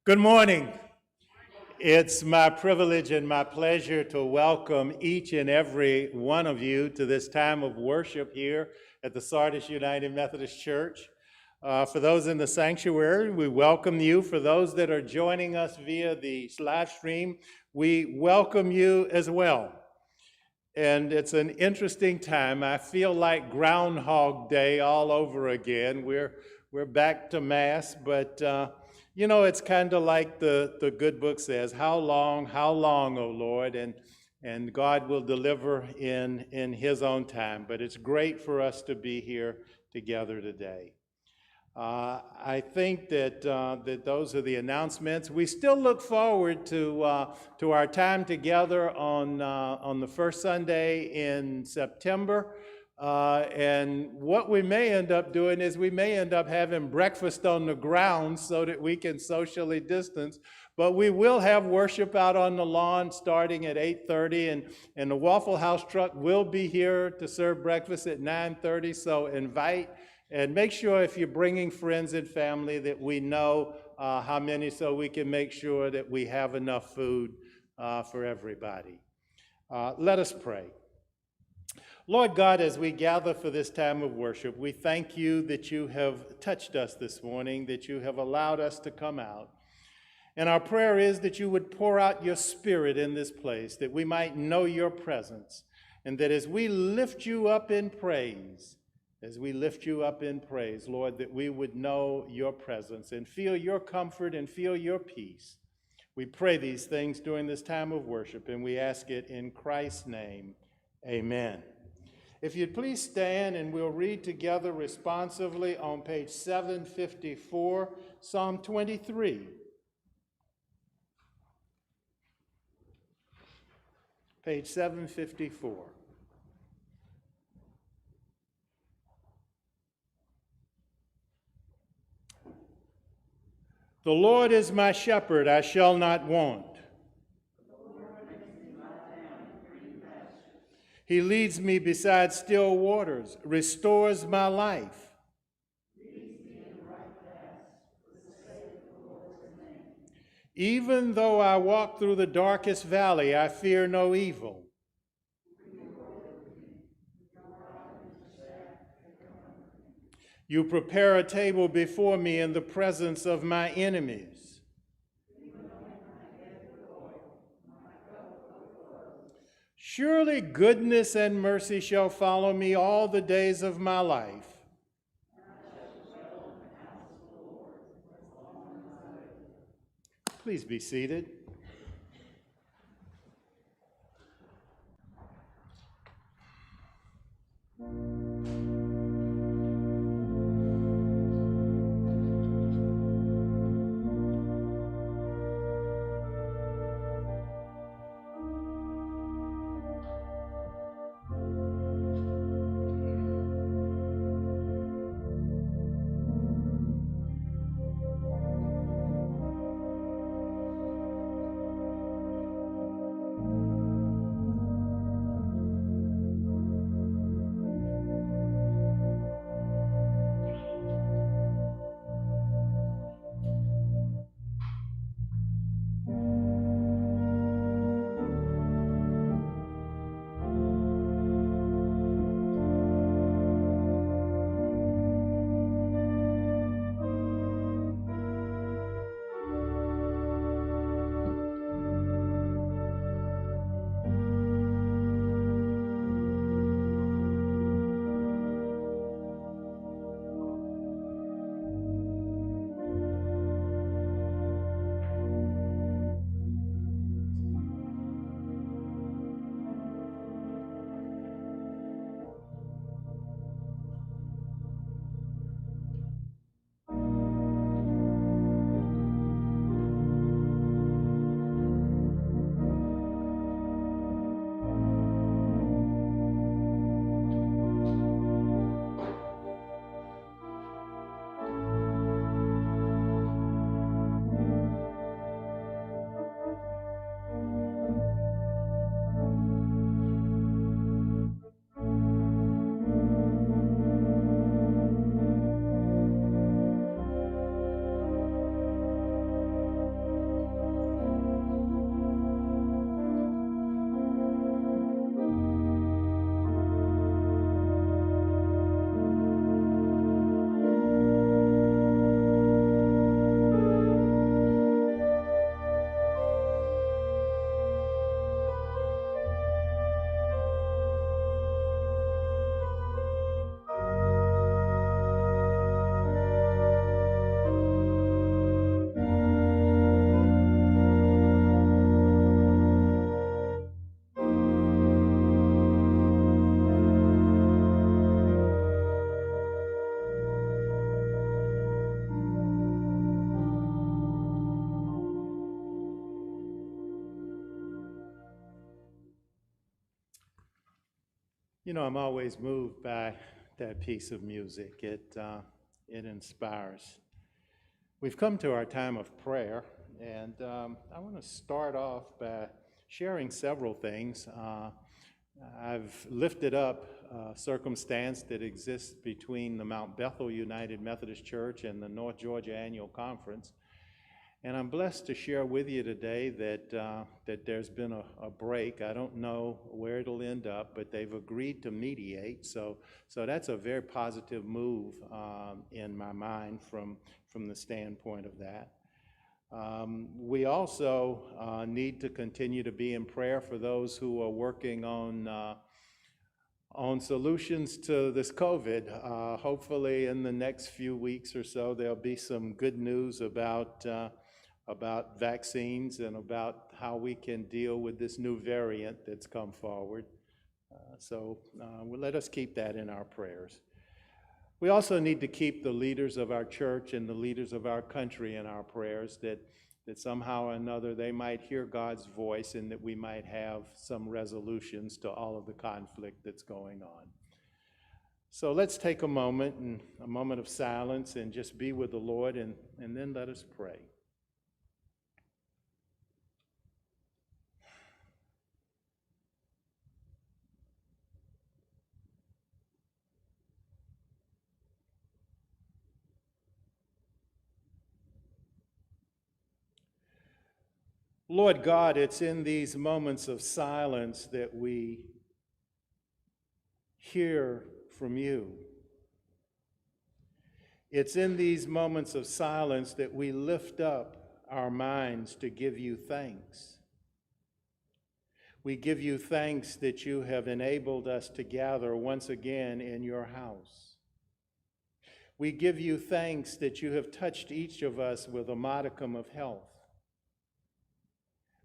Good morning. It's my privilege and my pleasure to welcome each and every one of you to this time of worship here at the Sardis United Methodist Church. For those in the sanctuary, we welcome you. For those that are joining us via the live stream, we welcome you as well. And it's an interesting time. I feel like Groundhog Day all over again. We're back to Mass, but it's kind of like the good book says, how long, O Lord? And God will deliver in His own time. But it's great for us to be here together today. I think that those are the announcements. We still look forward to our time together on the first Sunday in September. And what we may end up doing is we may end up having breakfast on the ground so that we can socially distance. But we will have worship out on the lawn starting at 8:30, and the Waffle House truck will be here to serve breakfast at 9:30. So invite. And make sure if you're bringing friends and family that we know how many so we can make sure that we have enough food for everybody. Let us pray. Lord God, as we gather for this time of worship, we thank you that you have touched us this morning, that you have allowed us to come out. And our prayer is that you would pour out your Spirit in this place, that we might know your presence, and that as we lift you up in praise, Lord, that we would know your presence and feel your comfort and feel your peace. We pray these things during this time of worship, and we ask it in Christ's name. Amen. If you'd please stand, and we'll read together responsively on page 754, Psalm 23. Page 754. The Lord is my shepherd, I shall not want. He leads me beside still waters, restores my life. Even though I walk through the darkest valley, I fear no evil. You prepare a table before me in the presence of my enemies. Surely goodness and mercy shall follow me all the days of my life. Please be seated. You know, I'm always moved by that piece of music. It inspires. We've come to our time of prayer, and I want to start off by sharing several things. I've lifted up a circumstance that exists between the Mount Bethel United Methodist Church and the North Georgia Annual Conference. And I'm blessed to share with you today that there's been a break. I don't know where it'll end up, but they've agreed to mediate. So that's a very positive move in my mind from the standpoint of that. We also need to continue to be in prayer for those who are working on solutions to this COVID. Hopefully in the next few weeks or so, there'll be some good news about vaccines and about how we can deal with this new variant that's come forward. Well, let us keep that in our prayers. We also need to keep the leaders of our church and the leaders of our country in our prayers, that somehow or another they might hear God's voice and that we might have some resolutions to all of the conflict that's going on. So let's take a moment of silence and just be with the Lord, and then let us pray. Lord God, it's in these moments of silence that we hear from you. It's in these moments of silence that we lift up our minds to give you thanks. We give you thanks that you have enabled us to gather once again in your house. We give you thanks that you have touched each of us with a modicum of health.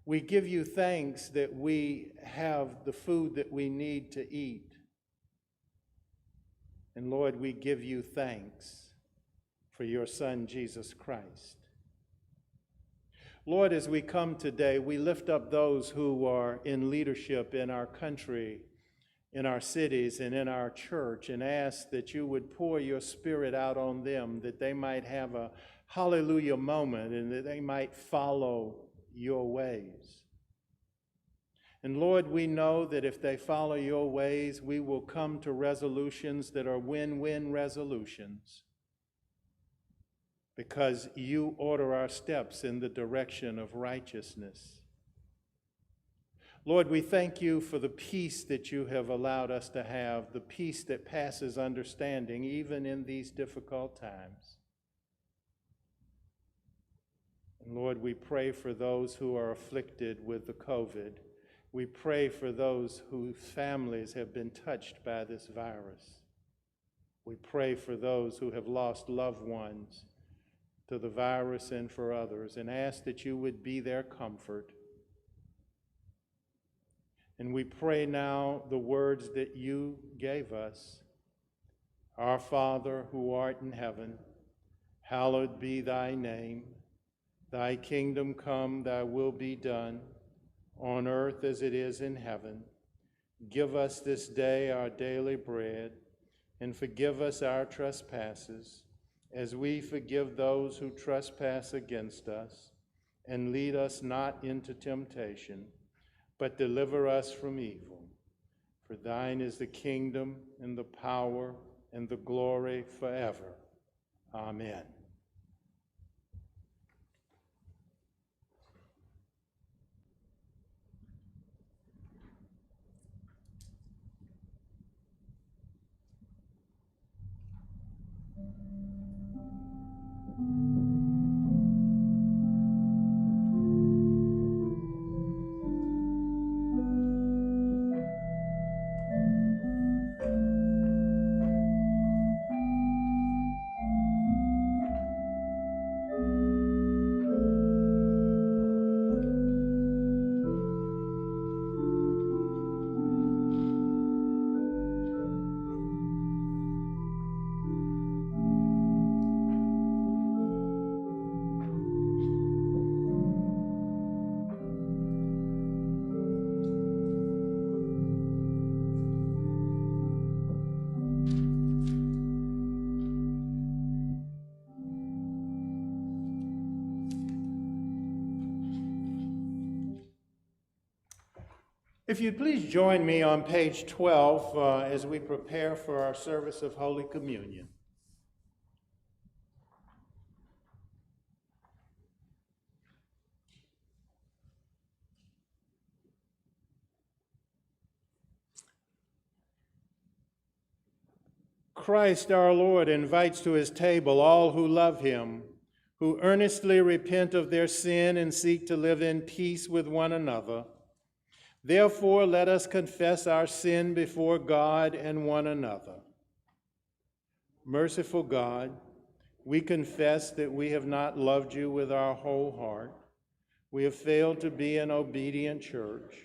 We give you thanks that we have the food that we need to eat. And Lord, we give you thanks for your Son, Jesus Christ. Lord, as we come today, we lift up those who are in leadership in our country, in our cities, and in our church, and ask that you would pour your Spirit out on them, that they might have a hallelujah moment and that they might follow your ways. And Lord, we know that if they follow your ways, we will come to resolutions that are win-win resolutions, because you order our steps in the direction of righteousness. Lord, we thank you for the peace that you have allowed us to have, the peace that passes understanding, even in these difficult times. And Lord, we pray for those who are afflicted with the COVID. We pray for those whose families have been touched by this virus. We pray for those who have lost loved ones to the virus and for others, and ask that you would be their comfort. And we pray now the words that you gave us. Our Father, who art in heaven, hallowed be thy name. Thy kingdom come, thy will be done, on earth as it is in heaven. Give us this day our daily bread, and forgive us our trespasses, as we forgive those who trespass against us. And lead us not into temptation, but deliver us from evil. For thine is the kingdom, and the power, and the glory forever. Amen. If you'd please join me on page 12 as we prepare for our service of Holy Communion. Christ our Lord invites to his table all who love him, who earnestly repent of their sin and seek to live in peace with one another. Therefore, let us confess our sin before God and one another. Merciful God, we confess that we have not loved you with our whole heart. We have failed to be an obedient church.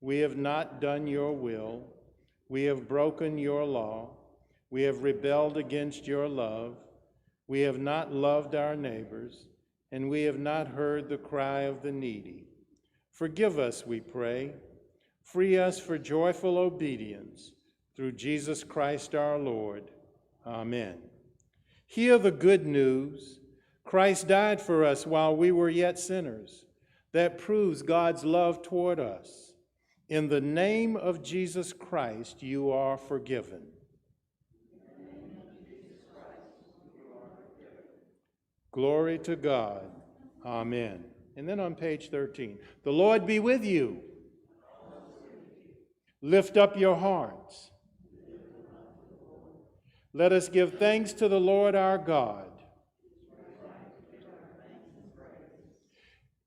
We have not done your will. We have broken your law. We have rebelled against your love. We have not loved our neighbors, and we have not heard the cry of the needy. Forgive us, we pray. Free us for joyful obedience through Jesus Christ our Lord. Amen. Hear the good news. Christ died for us while we were yet sinners. That proves God's love toward us. In the name of Jesus Christ, you are forgiven. Glory to God. Amen. And then on page 13, the Lord be with you. Lift up your hearts. Let us give thanks to the Lord our God.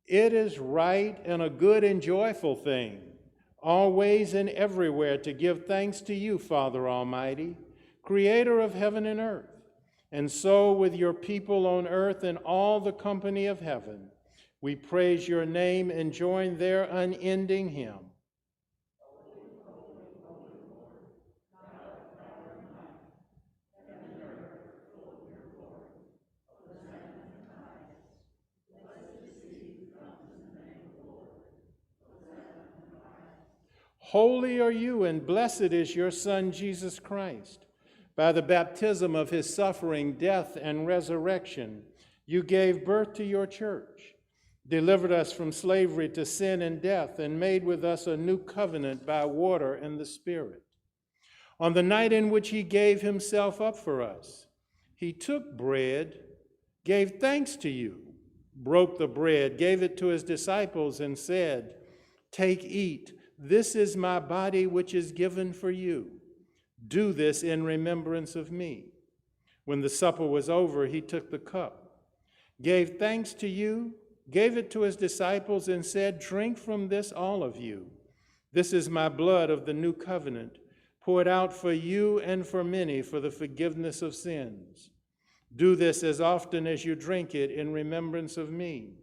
It is right and a good and joyful thing, always and everywhere, to give thanks to you, Father Almighty, creator of heaven and earth. And so, with your people on earth and all the company of heaven, we praise your name and join their unending hymn. Holy are you, and blessed is your Son, Jesus Christ. By the baptism of his suffering, death, and resurrection, you gave birth to your church, delivered us from slavery to sin and death, and made with us a new covenant by water and the Spirit. On the night in which he gave himself up for us, he took bread, gave thanks to you, broke the bread, gave it to his disciples, and said, "Take, eat. This is my body which is given for you. Do this in remembrance of me." When the supper was over, he took the cup, gave thanks to you, gave it to his disciples, and said, "Drink from this, all of you. This is my blood of the new covenant, poured out for you and for many for the forgiveness of sins. Do this as often as you drink it in remembrance of me.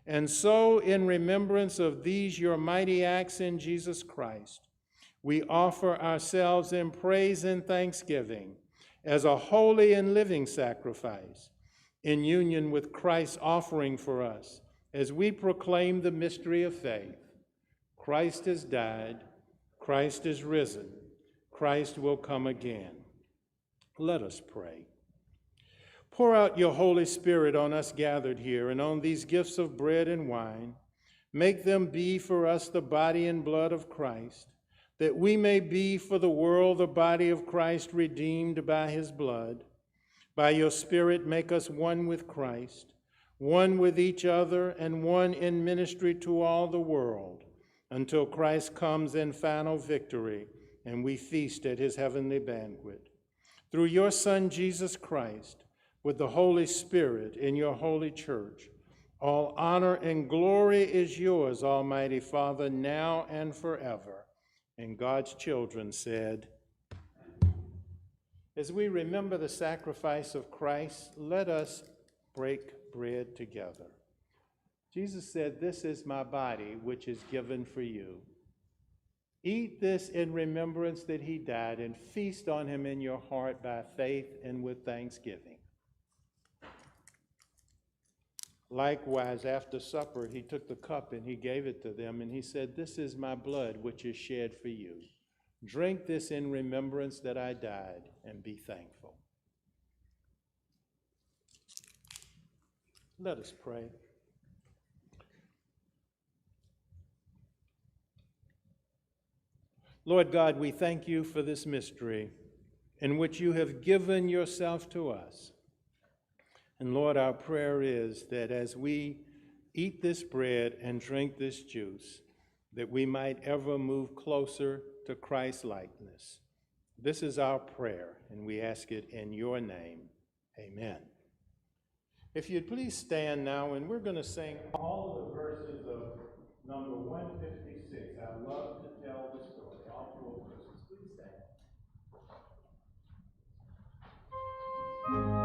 And so, in remembrance of these your mighty acts in Jesus Christ, we offer ourselves in praise and thanksgiving as a holy and living sacrifice, in union with Christ's offering for us, as we proclaim the mystery of faith. Christ has died, Christ is risen, Christ will come again. Let us pray. Pour out your Holy Spirit on us gathered here and on these gifts of bread and wine. Make them be for us the body and blood of Christ, that we may be for the world the body of Christ redeemed by his blood. By your Spirit, make us one with Christ, one with each other, and one in ministry to all the world, until Christ comes in final victory and we feast at his heavenly banquet. Through your Son, Jesus Christ, with the Holy Spirit in your holy church, all honor and glory is yours, Almighty Father, now and forever. And God's children said, as we remember the sacrifice of Christ, let us break bread together. Jesus said, "This is my body, which is given for you. Eat this in remembrance that he died, and feast on him in your heart by faith and with thanksgiving." Likewise, after supper, he took the cup and he gave it to them, and he said, "This is my blood, which is shed for you. Drink this in remembrance that I died, and be thankful." Let us pray. Lord God, we thank you for this mystery in which you have given yourself to us. And Lord, our prayer is that as we eat this bread and drink this juice, that we might ever move closer to Christ's likeness. This is our prayer, and we ask it in your name. Amen. If you'd please stand now, and we're going to sing all of the verses of number 156. I love to tell the story. All 4 verses. Please stand. Jesus.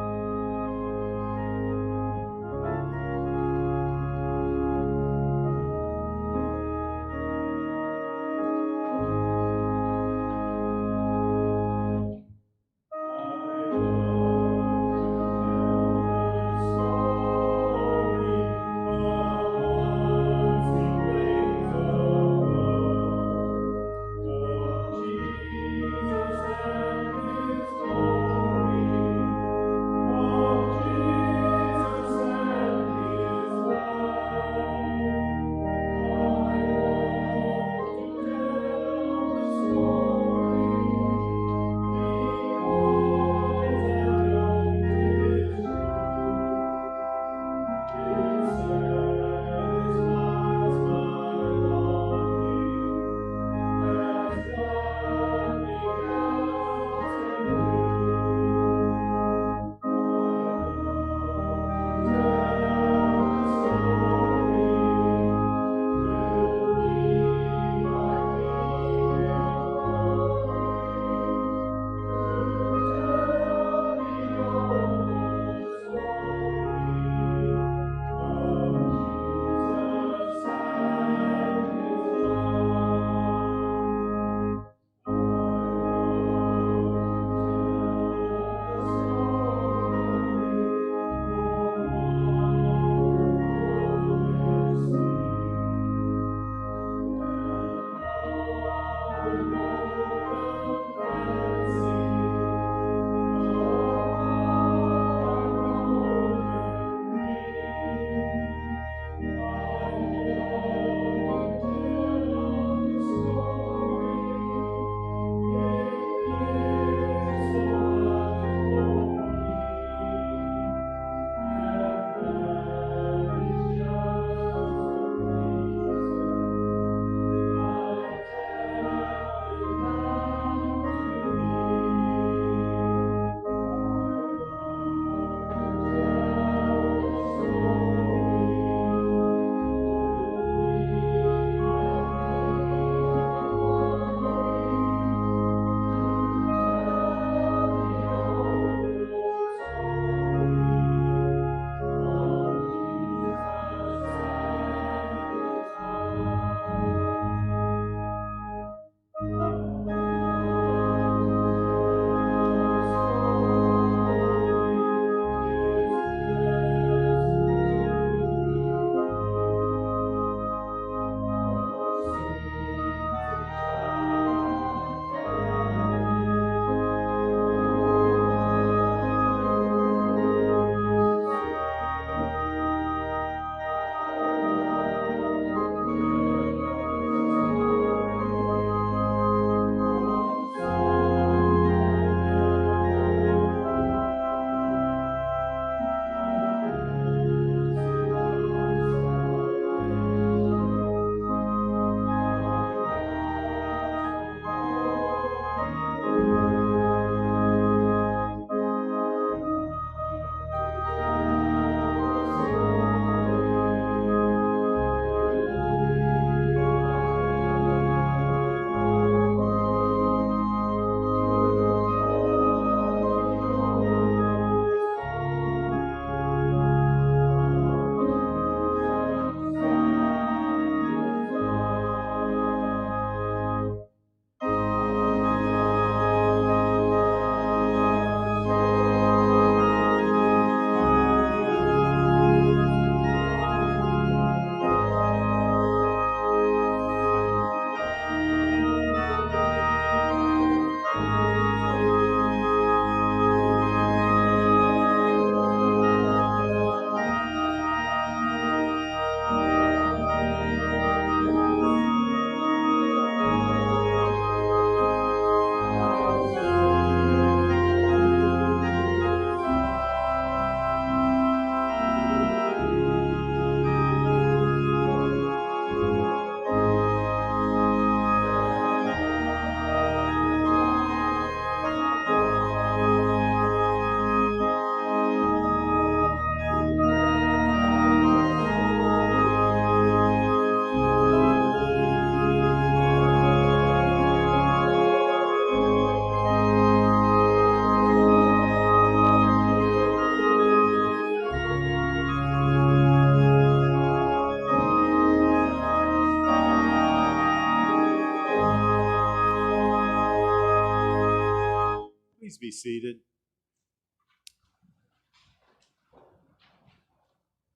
be seated.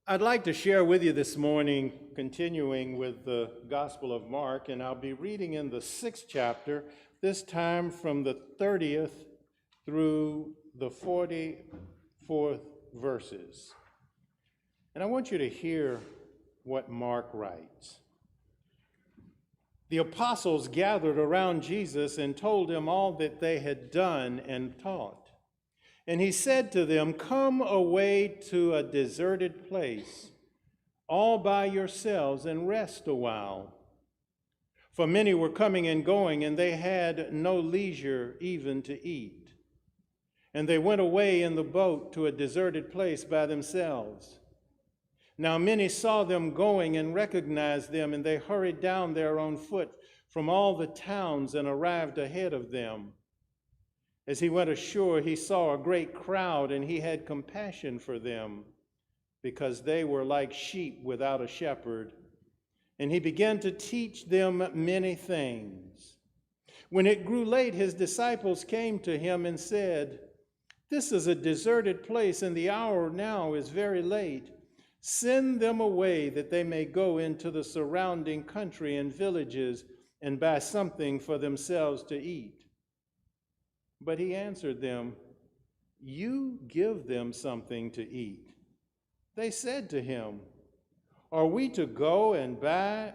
I'd like to share with you this morning, continuing with the Gospel of Mark, and I'll be reading in the 6th chapter, this time from the 30th through the 44th verses. And I want you to hear what Mark writes. The apostles gathered around Jesus and told him all that they had done and taught. And he said to them, "Come away to a deserted place, all by yourselves, and rest a while." For many were coming and going, and they had no leisure even to eat. And they went away in the boat to a deserted place by themselves. Now many saw them going and recognized them, and they hurried down there on foot from all the towns and arrived ahead of them. As he went ashore, he saw a great crowd, and he had compassion for them, because they were like sheep without a shepherd. And he began to teach them many things. When it grew late, his disciples came to him and said, "This is a deserted place, and the hour now is very late. Send them away that they may go into the surrounding country and villages and buy something for themselves to eat." But he answered them, "You give them something to eat." They said to him, "Are we to go and buy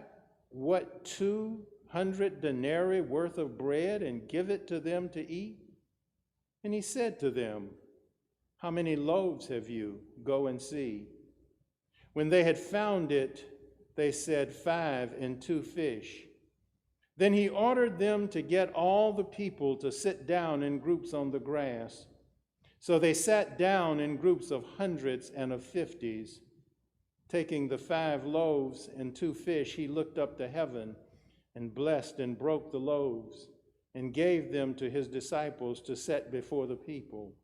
200 denarii worth of bread and give it to them to eat?" And he said to them, "How many loaves have you? Go and see." When they had found it, they said, 5 and 2 fish. Then he ordered them to get all the people to sit down in groups on the grass. So they sat down in groups of hundreds and of 50s. Taking the 5 loaves and 2 fish, he looked up to heaven and blessed and broke the loaves and gave them to his disciples to set before the people.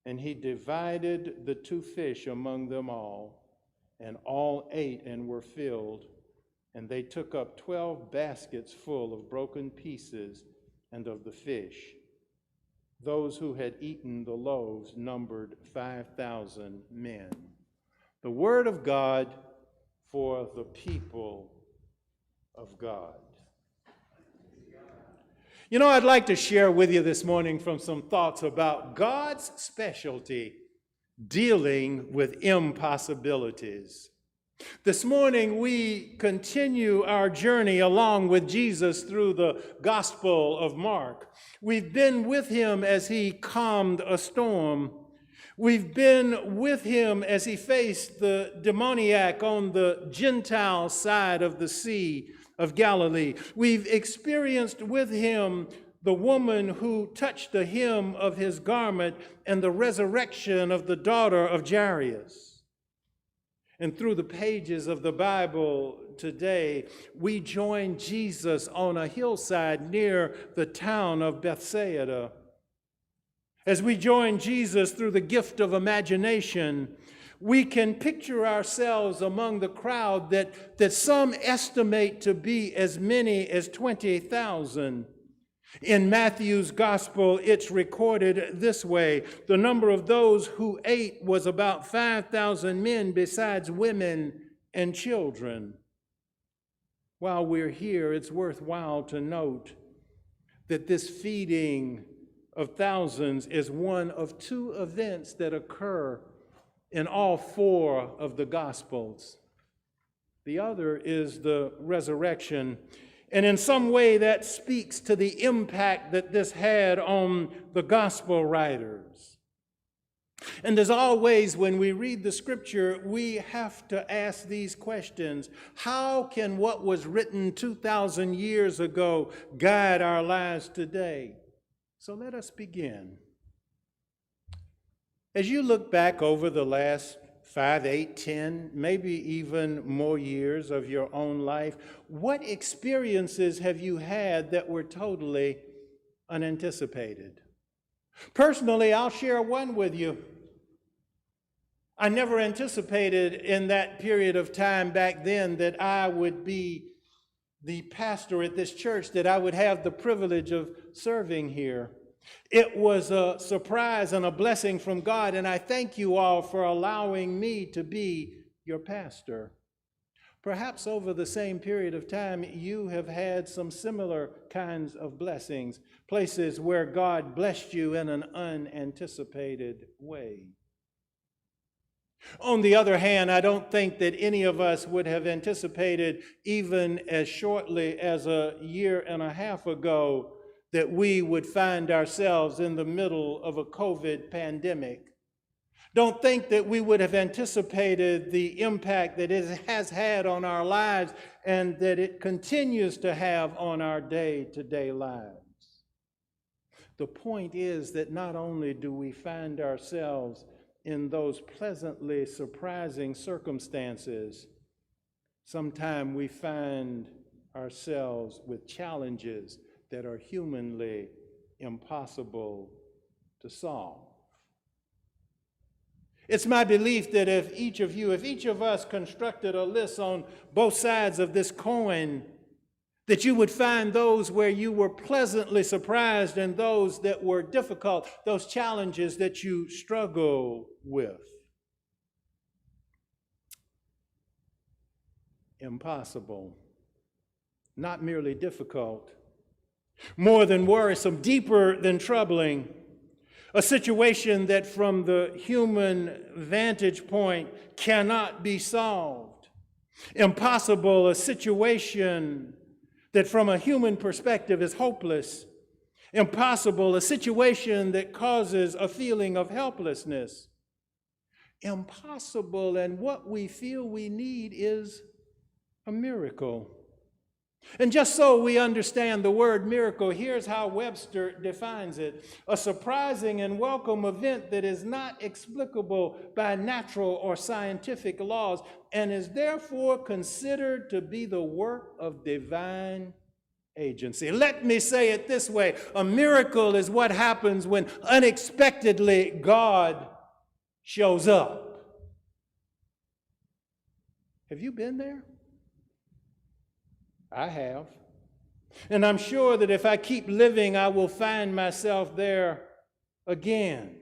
And he divided the 2 fish among them all, and all ate and were filled. And they took up 12 baskets full of broken pieces and of the fish. Those who had eaten the loaves numbered 5,000 men. The word of God for the people of God. You know, I'd like to share with you this morning from some thoughts about God's specialty, dealing with impossibilities. This morning, we continue our journey along with Jesus through the Gospel of Mark. We've been with him as he calmed a storm. We've been with him as he faced the demoniac on the Gentile side of the Sea of Galilee. We've experienced with him the woman who touched the hem of his garment and the resurrection of the daughter of Jairus. And through the pages of the Bible today, we join Jesus on a hillside near the town of Bethsaida. As we join Jesus through the gift of imagination, we can picture ourselves among the crowd that some estimate to be as many as 20,000. In Matthew's gospel, it's recorded this way: the number of those who ate was about 5,000 men, besides women and children. While we're here, it's worthwhile to note that this feeding of thousands is one of 2 events that occur in all 4 of the Gospels. The other is the resurrection. And in some way, that speaks to the impact that this had on the gospel writers. And as always, when we read the scripture, we have to ask these questions. How can what was written 2,000 years ago guide our lives today? So let us begin. As you look back over the last 5, 8, 10, maybe even more years of your own life, what experiences have you had that were totally unanticipated? Personally, I'll share one with you. I never anticipated in that period of time back then that I would be the pastor at this church, that I would have the privilege of serving here. It was a surprise and a blessing from God, and I thank you all for allowing me to be your pastor. Perhaps over the same period of time, you have had some similar kinds of blessings, places where God blessed you in an unanticipated way. On the other hand, I don't think that any of us would have anticipated, even as shortly as a year and a half ago, that we would find ourselves in the middle of a COVID pandemic. Don't think that we would have anticipated the impact that it has had on our lives and that it continues to have on our day-to-day lives. The point is that not only do we find ourselves in those pleasantly surprising circumstances, sometimes we find ourselves with challenges that are humanly impossible to solve. It's my belief that if each of us constructed a list on both sides of this coin, that you would find those where you were pleasantly surprised and those that were difficult, those challenges that you struggle with. Impossible, not merely difficult, more than worrisome, deeper than troubling, a situation that from the human vantage point cannot be solved. Impossible, a situation that from a human perspective is hopeless. Impossible, a situation that causes a feeling of helplessness. Impossible, and what we feel we need is a miracle. And just so we understand the word miracle, here's how Webster defines it: a surprising and welcome event that is not explicable by natural or scientific laws and is therefore considered to be the work of divine agency. Let me say it this way: a miracle is what happens when unexpectedly God shows up. Have you been there? I have. And I'm sure that if I keep living, I will find myself there again.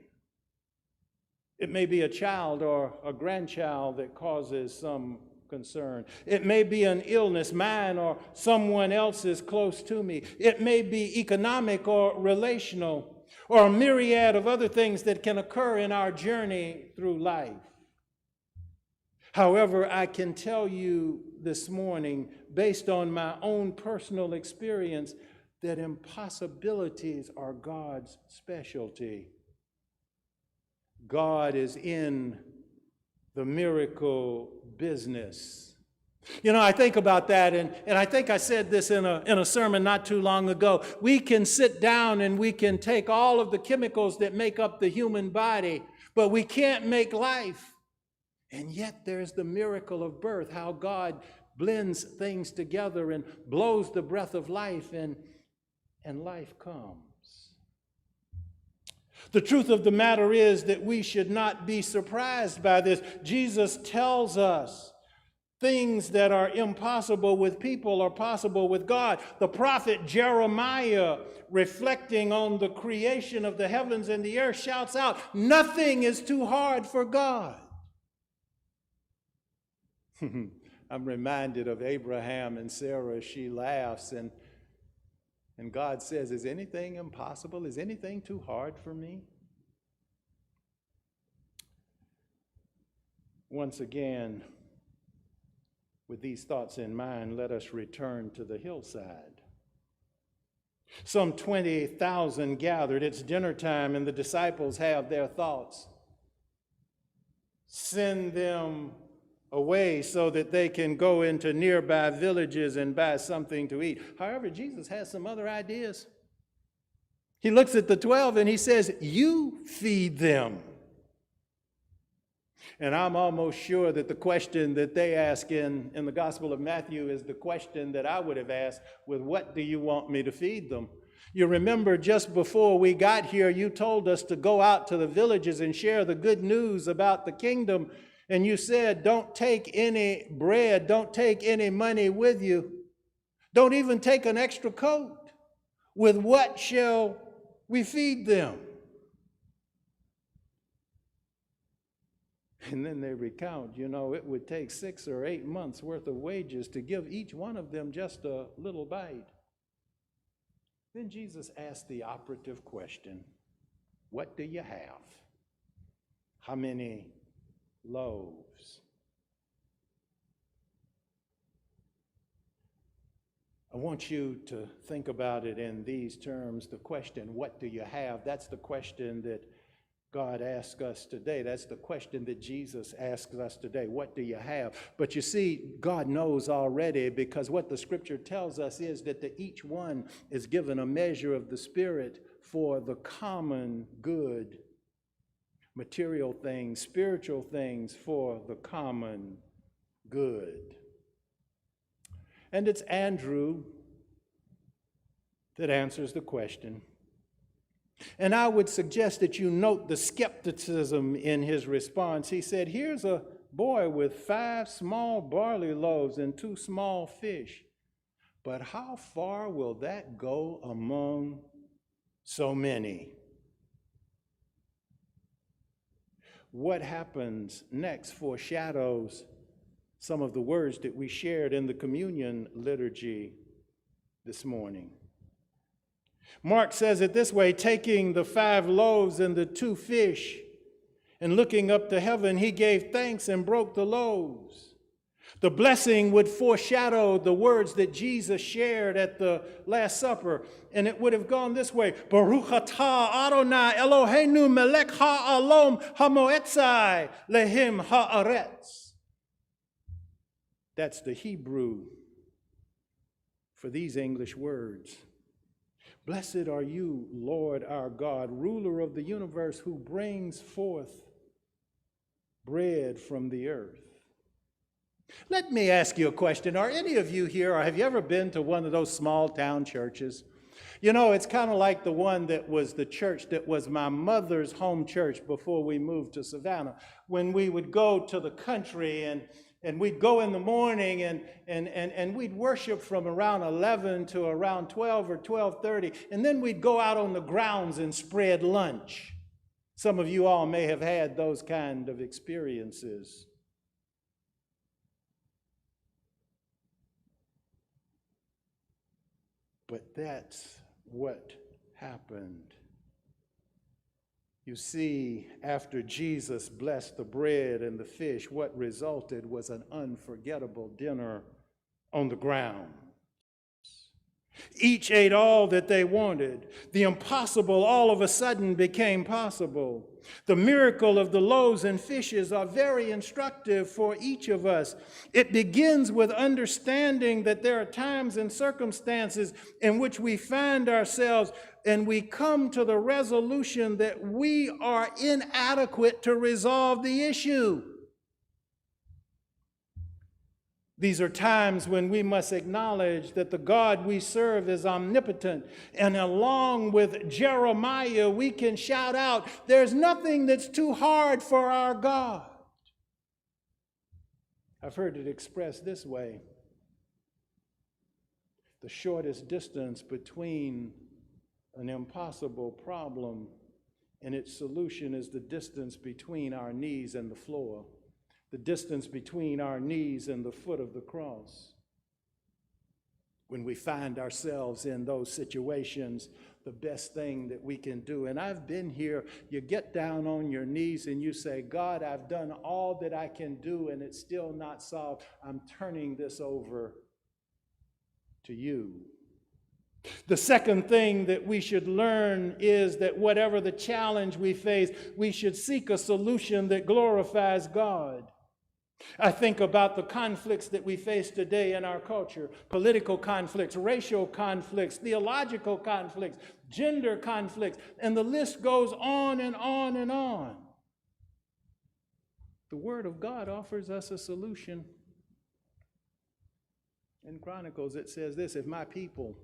It may be a child or a grandchild that causes some concern. It may be an illness, mine or someone else's close to me. It may be economic or relational, or a myriad of other things that can occur in our journey through life. However, I can tell you this morning, based on my own personal experience, that impossibilities are God's specialty. God is in the miracle business. You know, I think about that, and I think I said this in a sermon not too long ago. We can sit down and we can take all of the chemicals that make up the human body, but we can't make life. And yet there's the miracle of birth, how God blends things together and blows the breath of life, and life comes. The truth of the matter is that we should not be surprised by this. Jesus tells us things that are impossible with people are possible with God. The prophet Jeremiah, reflecting on the creation of the heavens and the earth, shouts out, "Nothing is too hard for God." I'm reminded of Abraham and Sarah. She laughs, and God says, "Is anything impossible? Is anything too hard for me?" Once again, with these thoughts in mind, let us return to the hillside. Some 20,000 gathered. It's dinner time, and the disciples have their thoughts. Send them away so that they can go into nearby villages and buy something to eat. However, Jesus has some other ideas. He looks at the 12 and he says, "You feed them." And I'm almost sure that the question that they ask in the Gospel of Matthew is the question that I would have asked, with "What do you want me to feed them?" You remember just before we got here, you told us to go out to the villages and share the good news about the kingdom. And you said, don't take any bread, don't take any money with you. Don't even take an extra coat. With what shall We feed them. And then they recount, it would take 6 or 8 months worth of wages to give each one of them just a little bite. Then Jesus asked the operative question, what do you have? How many loaves? I want you to think about it in these terms. The question, what do you have? That's the question that God asks us today. That's the question that Jesus asks us today. What do you have? But you see, God knows already, because what the scripture tells us is that to each one is given a measure of the Spirit for the common good. Material things, spiritual things for the common good. And it's Andrew that answers the question. And I would suggest that you note the skepticism in his response. He said, here's a boy with 5 small barley loaves and 2 small fish. But how far will that go among so many? What happens next foreshadows some of the words that we shared in the communion liturgy this morning. Mark says it this way, taking the 5 loaves and the 2 fish and looking up to heaven, he gave thanks and broke the loaves. The blessing would foreshadow the words that Jesus shared at the Last Supper, and it would have gone this way: Baruch atah Adonai Eloheinu melech ha'alom hamoetzai lehim haaretz. That's the Hebrew for these English words. Blessed are you, Lord our God, ruler of the universe, who brings forth bread from the earth. Let me ask you a question. Are any of you here, or have you ever been to one of those small town churches? It's kind of like the one that was the church that was my mother's home church before we moved to Savannah. When we would go to the country and we'd go in the morning and we'd worship from around 11 to around 12 or 12:30, and then we'd go out on the grounds and spread lunch. Some of you all may have had those kind of experiences. But that's what happened. You see, after Jesus blessed the bread and the fish, what resulted was an unforgettable dinner on the ground. Each ate all that they wanted. The impossible all of a sudden became possible. The miracle of the loaves and fishes are very instructive for each of us. It begins with understanding that there are times and circumstances in which we find ourselves and we come to the resolution that we are inadequate to resolve the issue. These are times when we must acknowledge that the God we serve is omnipotent. And along with Jeremiah, we can shout out, there's nothing that's too hard for our God. I've heard it expressed this way: the shortest distance between an impossible problem and its solution is the distance between our knees and the floor. The distance between our knees and the foot of the cross. When we find ourselves in those situations, the best thing that we can do, and I've been here, you get down on your knees and you say, God, I've done all that I can do and it's still not solved. I'm turning this over to you. The second thing that we should learn is that whatever the challenge we face, we should seek a solution that glorifies God. I think about the conflicts that we face today in our culture: political conflicts, racial conflicts, theological conflicts, gender conflicts, and the list goes on and on and on. The Word of God offers us a solution. In Chronicles it says this: if my people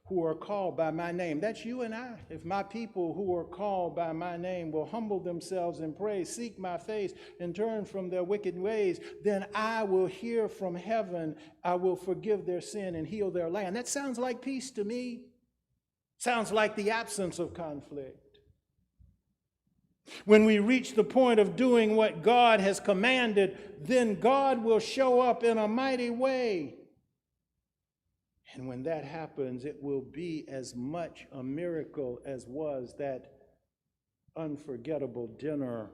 who are called by my name, that's you and I, if my people who are called by my name will humble themselves and pray, seek my face, and turn from their wicked ways, then I will hear from heaven, I will forgive their sin and heal their land. That sounds like peace to me. Sounds like the absence of conflict. When we reach the point of doing what God has commanded, then God will show up in a mighty way. And when that happens, it will be as much a miracle as was that unforgettable dinner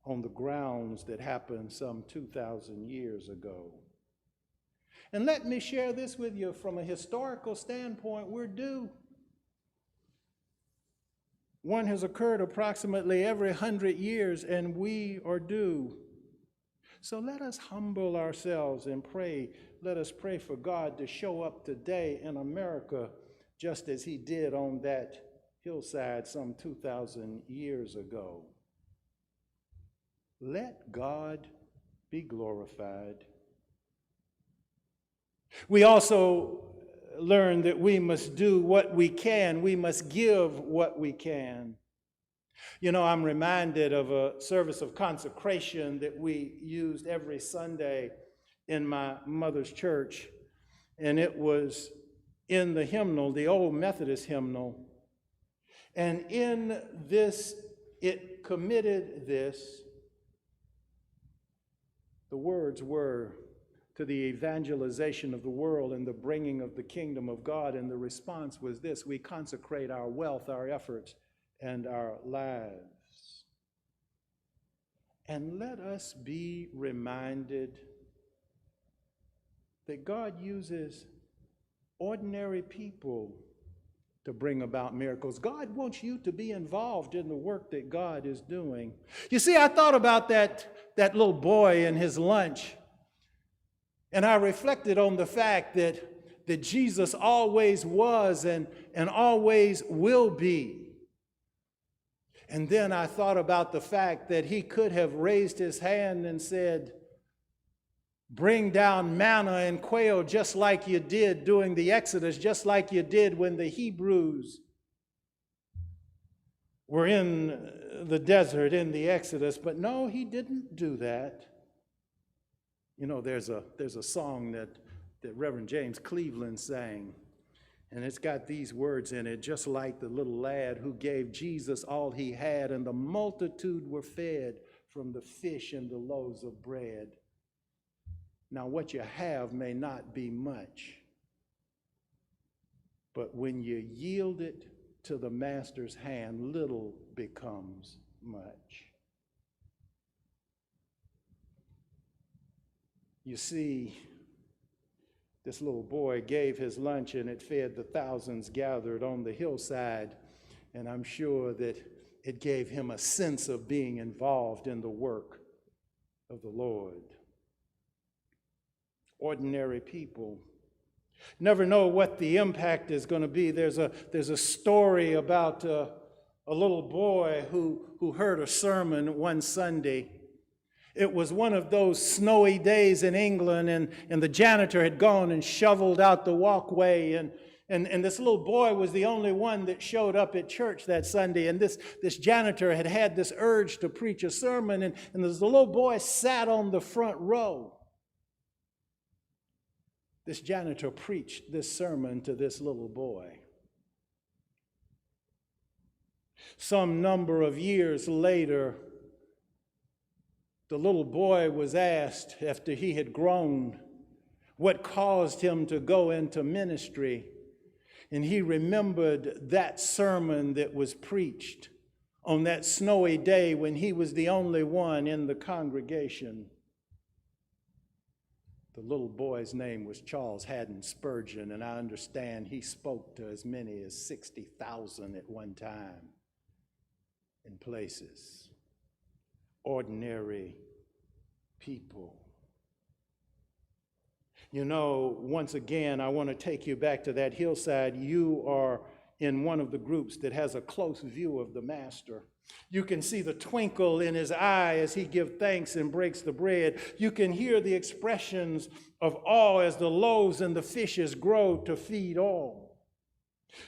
on the grounds that happened some 2,000 years ago. And let me share this with you from a historical standpoint, we're due. One has occurred approximately every 100 years, and we are due. So let us humble ourselves and pray. Let us pray for God to show up today in America just as he did on that hillside some 2,000 years ago. Let God be glorified. We also learn that we must do what we can. We must give what we can. You know, I'm reminded of a service of consecration that we used every Sunday in my mother's church. And it was in the hymnal, the old Methodist hymnal. And in this, it committed this. The words were, to the evangelization of the world and the bringing of the kingdom of God. And the response was this: we consecrate our wealth, our efforts, and our lives. And let us be reminded that God uses ordinary people to bring about miracles. God wants you to be involved in the work that God is doing. You see, I thought about that little boy and his lunch. And I reflected on the fact that Jesus always was and always will be. And then I thought about the fact that he could have raised his hand and said, bring down manna and quail just like you did during the Exodus, just like you did when the Hebrews were in the desert in the Exodus. But no, he didn't do that. You know, there's a song that Reverend James Cleveland sang, and it's got these words in it: just like the little lad who gave Jesus all he had, and the multitude were fed from the fish and the loaves of bread. Now, what you have may not be much, but when you yield it to the master's hand, little becomes much. You see, this little boy gave his lunch and it fed the thousands gathered on the hillside, and I'm sure that it gave him a sense of being involved in the work of the Lord. Ordinary people never know what the impact is going to be. There's a story about a little boy who heard a sermon one Sunday. It was one of those snowy days in England, and the janitor had gone and shoveled out the walkway, and this little boy was the only one that showed up at church that Sunday. And this janitor had this urge to preach a sermon, and this little boy sat on the front row. This janitor preached this sermon to this little boy. Some number of years later, the little boy was asked, after he had grown, what caused him to go into ministry. And he remembered that sermon that was preached on that snowy day when he was the only one in the congregation. The little boy's name was Charles Haddon Spurgeon, and I understand he spoke to as many as 60,000 at one time in places. Ordinary people. You know, once again, I want to take you back to that hillside. You are in one of the groups that has a close view of the Master. You can see the twinkle in his eye as he gives thanks and breaks the bread. You can hear the expressions of awe as the loaves and the fishes grow to feed all.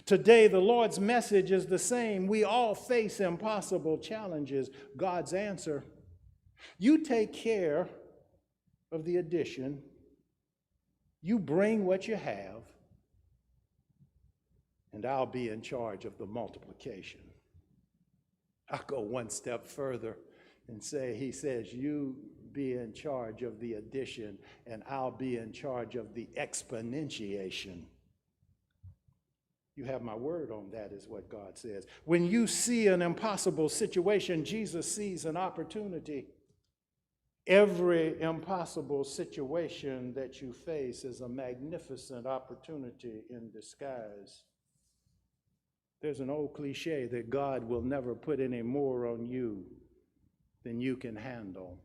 Today, the Lord's message is the same. We all face impossible challenges. God's answer: you take care of the addition. You bring what you have. and I'll be in charge of the multiplication. I'll go one step further and say, he says, you be in charge of the addition, and I'll be in charge of the exponentiation. You have my word on that, is what God says. When you see an impossible situation, Jesus sees an opportunity. Every impossible situation that you face is a magnificent opportunity in disguise. There's an old cliche that God will never put any more on you than you can handle.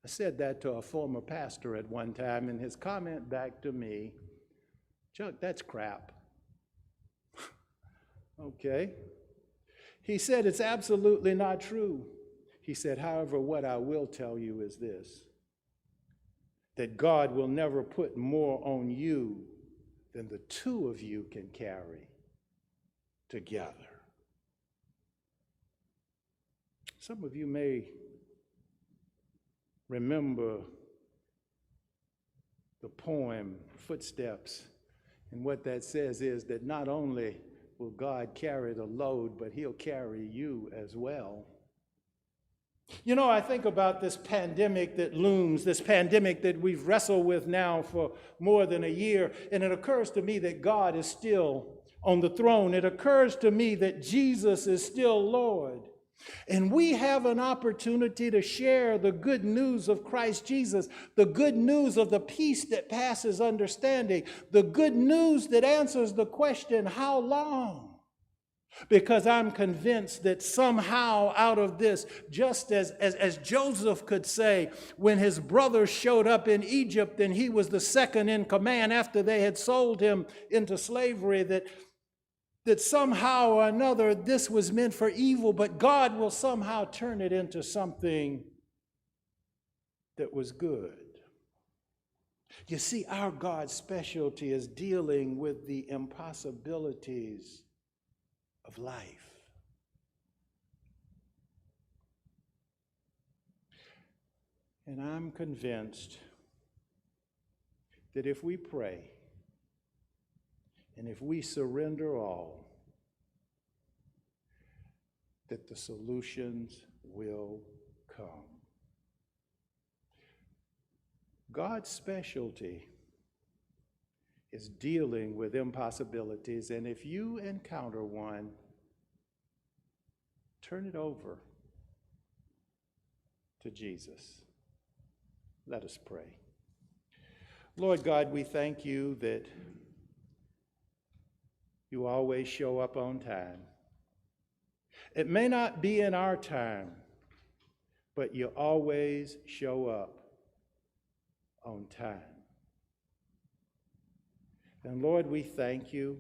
I said that to a former pastor at one time, and his comment back to me, Chuck, that's crap. Okay. He said, it's absolutely not true. He said, however, what I will tell you is this, that God will never put more on you than the two of you can carry together. Some of you may remember the poem Footsteps, and what that says is that not only will God carry the load, but he'll carry you as well. You know, I think about this pandemic that looms, this pandemic that we've wrestled with now for more than a year, and it occurs to me that God is still on the throne. It occurs to me that Jesus is still Lord. And we have an opportunity to share the good news of Christ Jesus, the good news of the peace that passes understanding, the good news that answers the question, how long? Because I'm convinced that somehow out of this, just as Joseph could say when his brothers showed up in Egypt and he was the second in command after they had sold him into slavery, that somehow or another this was meant for evil, but God will somehow turn it into something that was good. You see, our God's specialty is dealing with the impossibilities of life. And I'm convinced that if we pray and if we surrender all, that the solutions will come. God's specialty is dealing with impossibilities, and if you encounter one, turn it over to Jesus. Let us pray. Lord God, we thank you that you always show up on time. It may not be in our time, but you always show up on time. And Lord, we thank you.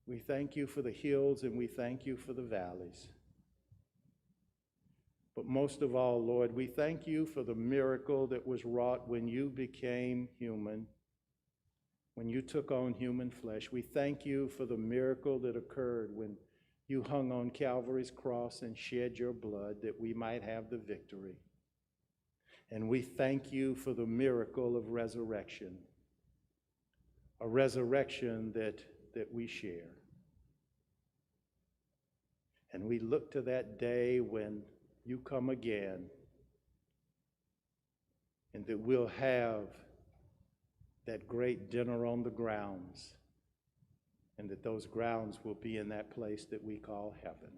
We thank you for the hills and we thank you for the valleys. But most of all, Lord, we thank you for the miracle that was wrought when you became human, when you took on human flesh. We thank you for the miracle that occurred when you hung on Calvary's cross and shed your blood that we might have the victory. And we thank you for the miracle of resurrection, a resurrection that we share. And we look to that day when you come again, and that we'll have that great dinner on the grounds, and that those grounds will be in that place that we call heaven.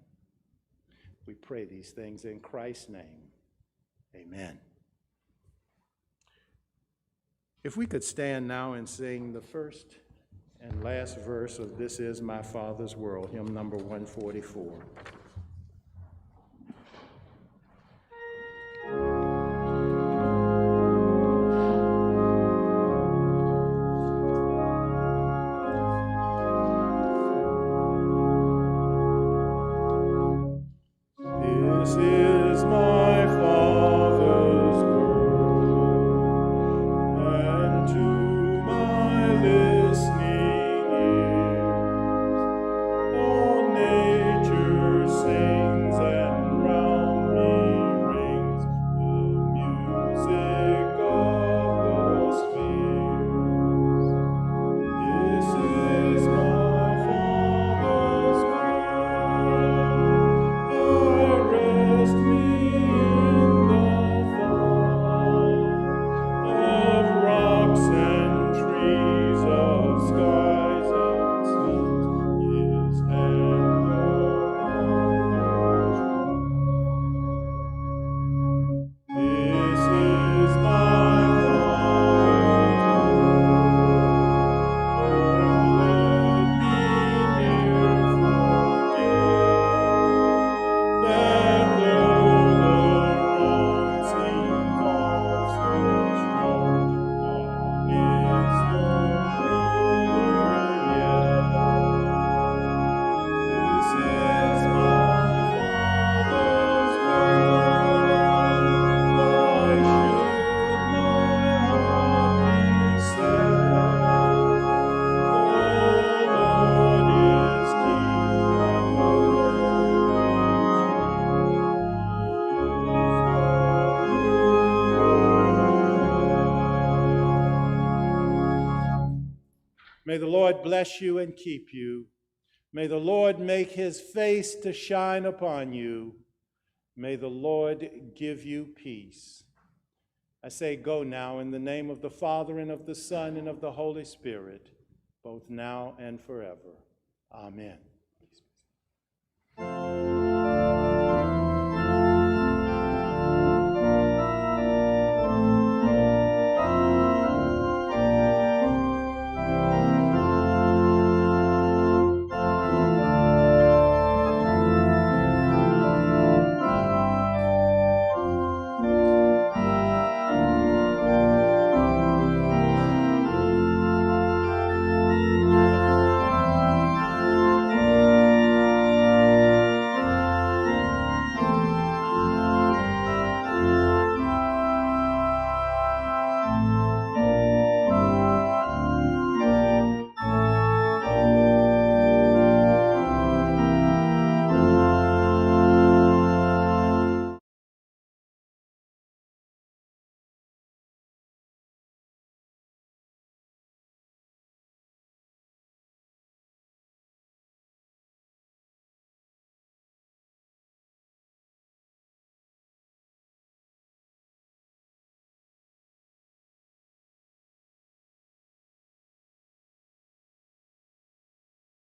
We pray these things in Christ's name. Amen. If we could stand now and sing the first and last verse of This Is My Father's World, hymn number 144. This is my Father's world, and to my listening ears, all nature sings and round me rings the music of the spheres. May the Lord bless you and keep you. May the Lord make his face to shine upon you. May the Lord give you peace. I say, go now in the name of the Father, and of the Son, and of the Holy Spirit, both now and forever. Amen.